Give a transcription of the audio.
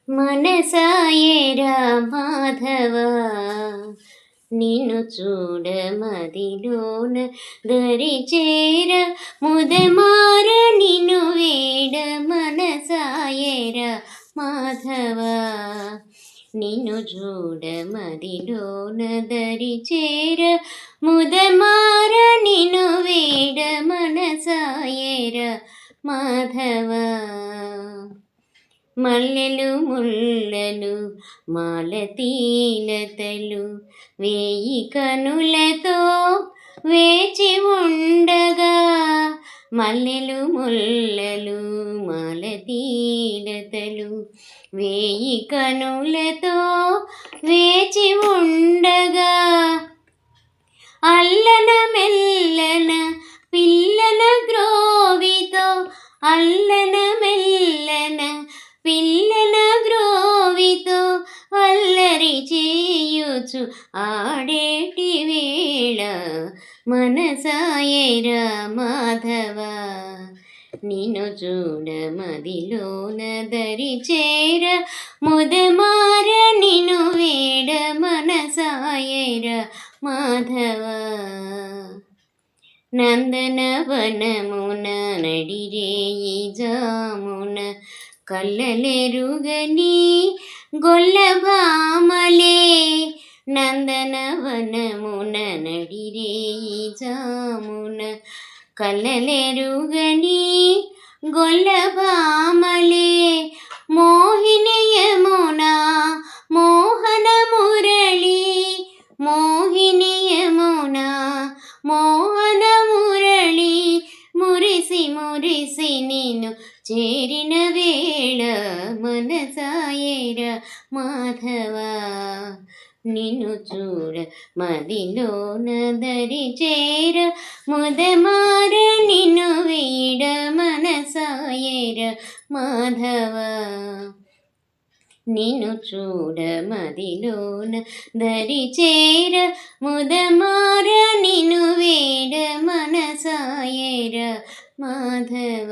మనసాయేరా మాధవ నిన్ను చూడ మదిలోన దరిచేర ముదమార నిన్ను వేడ మనసాయేరా మాధవ నిన్ను చూడ మదిలోన దరిచేర ముదమార నిన్ను వేడ మనసాయేర మాధవ మల్లెలు ముల్లలు మాలతీలతలు వేయి కనులతో వేచి ఉండగా మల్లెలు ముల్లలు మాలతీలతలు వేయి కనులతో వేచి ఉండగా అల్లన మెల్లన పిల్లల గ్రోవితో అల్లన మెల్లన పిల్లల గ్రోవితో అల్లరి చేయుచు ఆడేటి వేళ మనసాయేరా మాధవ నిన్ను చూడ మదిలోన దరిచేర ముదమార నిన్ను వేడ మనసాయేరా మాధవ నందనవనమున నడిరేయి జామున కల్లలెరుగని గొల్లభామలే నందనవనమున నడిరేయి జామున కల్లలెరుగని గొల్లభామలే మోహినియమునా మోహన మురళి మోహినియమునా మోహన మురళి మురిసి మురిసి నిన్ను చేరిన వేళ మనసాయేరా మాధవ నిన్ను చూడ మదిలోన దరిచేర ముదమార నిన్ను వీడ మనసాయేరా మాధవ నిన్ను చూడ మదిలోన దరిచేర ముదమార నిన్ను వేడ మనసాయేరా మాధవ.